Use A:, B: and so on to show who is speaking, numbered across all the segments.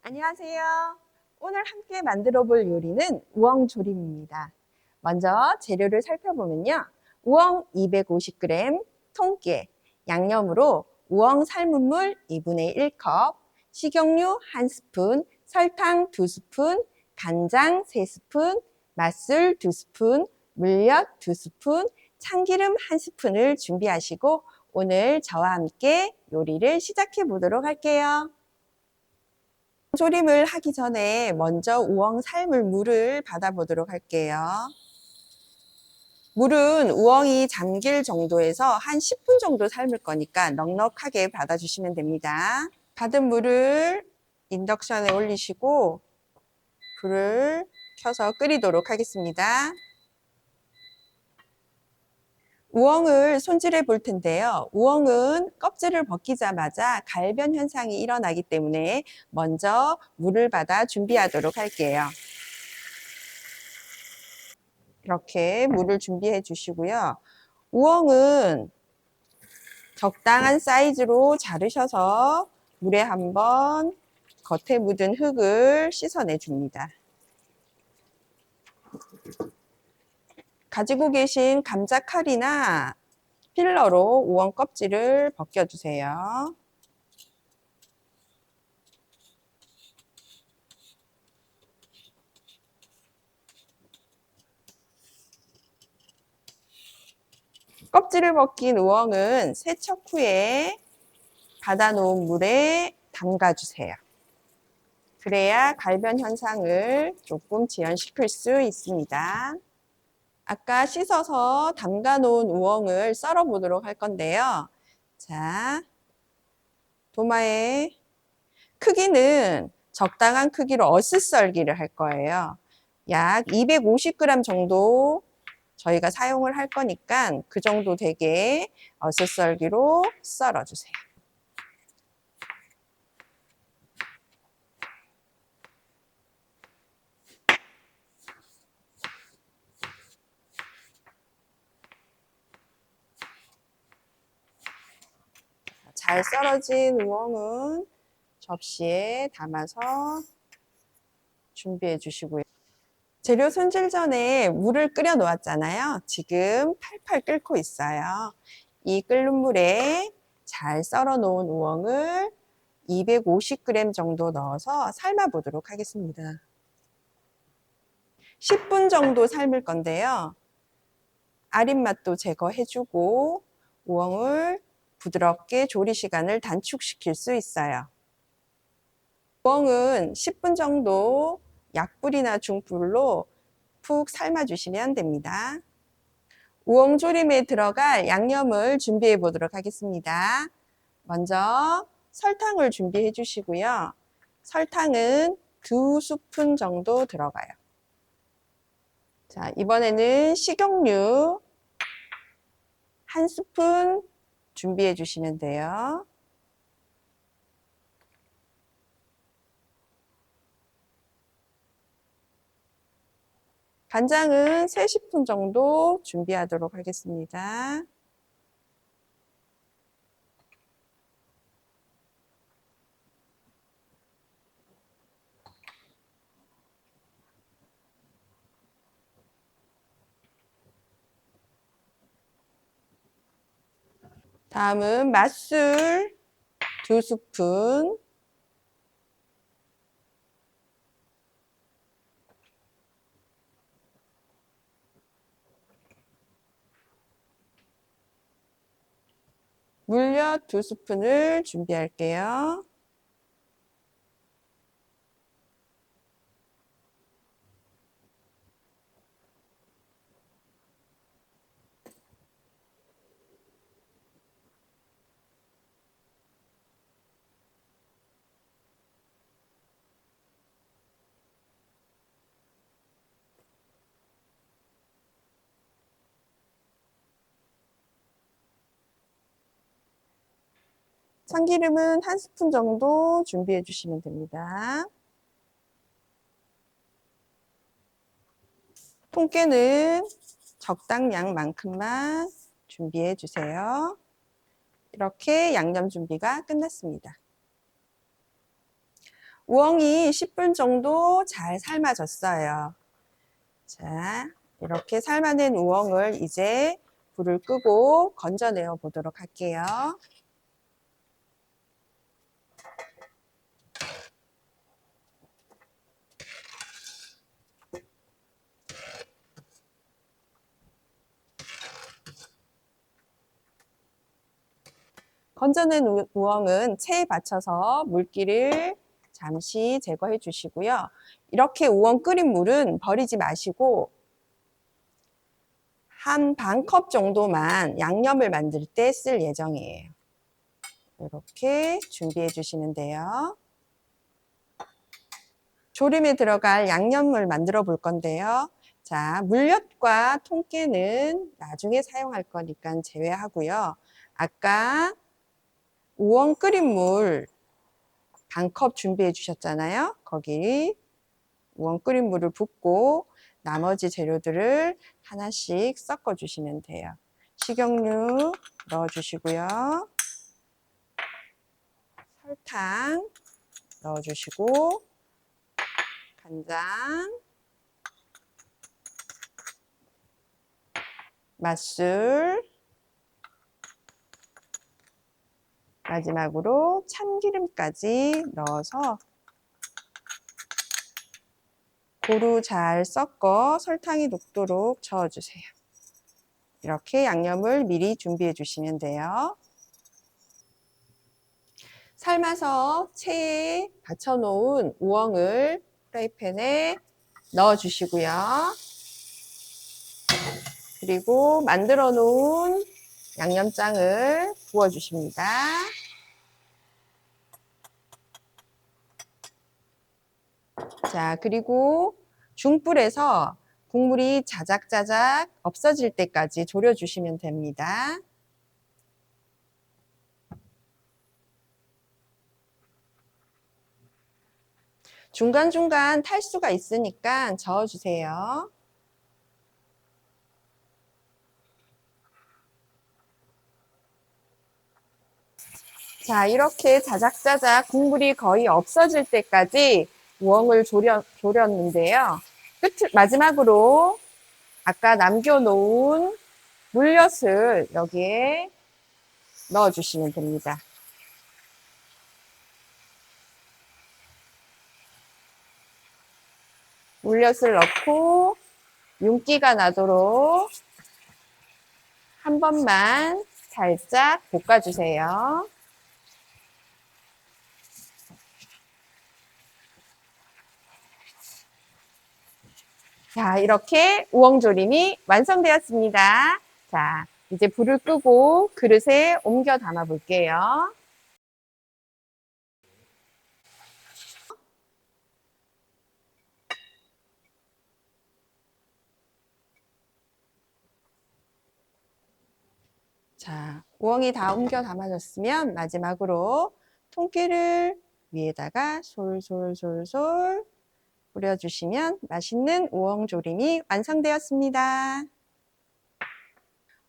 A: 안녕하세요. 오늘 함께 만들어 볼 요리는 우엉조림입니다. 먼저 재료를 살펴보면요. 우엉 250g, 통깨, 양념으로 우엉 삶은 물 2분의 1컵, 식용유 1스푼, 설탕 2스푼, 간장 3스푼, 맛술 2스푼, 물엿 2스푼, 참기름 1스푼을 준비하시고 오늘 저와 함께 요리를 시작해 보도록 할게요. 조림을 하기 전에 먼저 우엉 삶을 물을 받아보도록 할게요. 물은 우엉이 잠길 정도에서 한 10분 정도 삶을 거니까 넉넉하게 받아주시면 됩니다. 받은 물을 인덕션에 올리시고 불을 켜서 끓이도록 하겠습니다. 우엉을 손질해 볼 텐데요. 우엉은 껍질을 벗기자마자 갈변 현상이 일어나기 때문에 먼저 물을 받아 준비하도록 할게요. 이렇게 물을 준비해 주시고요. 우엉은 적당한 사이즈로 자르셔서 물에 한번 겉에 묻은 흙을 씻어내 줍니다. 가지고 계신 감자칼이나 필러로 우엉 껍질을 벗겨주세요. 껍질을 벗긴 우엉은 세척 후에 받아놓은 물에 담가주세요. 그래야 갈변 현상을 조금 지연시킬 수 있습니다. 아까 씻어서 담가 놓은 우엉을 썰어 보도록 할 건데요. 자, 도마의 크기는 적당한 크기로 어슷썰기를 할 거예요. 약 250g 정도 저희가 사용을 할 거니까 그 정도 되게 어슷썰기로 썰어주세요. 잘 썰어진 우엉은 접시에 담아서 준비해 주시고요. 재료 손질 전에 물을 끓여 놓았잖아요. 지금 팔팔 끓고 있어요. 이 끓는 물에 잘 썰어 놓은 우엉을 250g 정도 넣어서 삶아 보도록 하겠습니다. 10분 정도 삶을 건데요. 아린맛도 제거해주고 우엉을 부드럽게 조리 시간을 단축시킬 수 있어요. 우엉은 10분 정도 약불이나 중불로 푹 삶아주시면 됩니다. 우엉조림에 들어갈 양념을 준비해 보도록 하겠습니다. 먼저 설탕을 준비해 주시고요. 설탕은 2스푼 정도 들어가요. 자, 이번에는 식용유 1스푼 준비해 주시면 돼요. 간장은 3스푼 정도 준비하도록 하겠습니다. 다음은 맛술 2스푼, 물엿 2스푼을 준비할게요. 참기름은 1스푼 정도 준비해 주시면 됩니다. 통깨는 적당량만큼만 준비해 주세요. 이렇게 양념 준비가 끝났습니다. 우엉이 10분 정도 잘 삶아졌어요. 자, 이렇게 삶아낸 우엉을 이제 불을 끄고 건져내어 보도록 할게요. 건져낸 우엉은 체에 받쳐서 물기를 잠시 제거해 주시고요. 이렇게 우엉 끓인 물은 버리지 마시고 한 반 컵 정도만 양념을 만들 때 쓸 예정이에요. 이렇게 준비해 주시면 돼요. 조림에 들어갈 양념을 만들어 볼 건데요. 자, 물엿과 통깨는 나중에 사용할 거니까 제외하고요. 아까 우엉 끓인 물 반 컵 준비해 주셨잖아요. 거기 우엉 끓인 물을 붓고 나머지 재료들을 하나씩 섞어 주시면 돼요. 식용유 넣어 주시고요. 설탕 넣어 주시고 간장, 맛술, 마지막으로 참기름까지 넣어서 고루 잘 섞어 설탕이 녹도록 저어주세요. 이렇게 양념을 미리 준비해 주시면 돼요. 삶아서 체에 받쳐놓은 우엉을 프라이팬에 넣어 주시고요. 그리고 만들어 놓은 양념장을 부어 주십니다. 자, 그리고 중불에서 국물이 자작자작 없어질 때까지 졸여주시면 됩니다. 중간중간 탈수가 있으니까 저어주세요. 자, 이렇게 자작자작 국물이 거의 없어질 때까지 우엉을 졸였는데요. 마지막으로 아까 남겨놓은 물엿을 여기에 넣어주시면 됩니다. 물엿을 넣고 윤기가 나도록 한 번만 살짝 볶아주세요. 자, 이렇게 우엉조림이 완성되었습니다. 자, 이제 불을 끄고 그릇에 옮겨 담아 볼게요. 자, 우엉이 다 옮겨 담아졌으면 마지막으로 통깨를 위에다가 솔솔솔솔 뿌려주시면 맛있는 우엉조림이 완성되었습니다.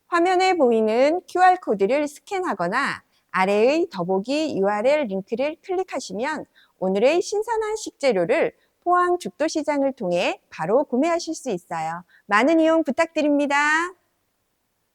A: 화면에 보이는 QR코드를 스캔하거나 아래의 더보기 URL 링크를 클릭하시면 오늘의 신선한 식재료를 포항 죽도시장을 통해 바로 구매하실 수 있어요. 많은 이용 부탁드립니다.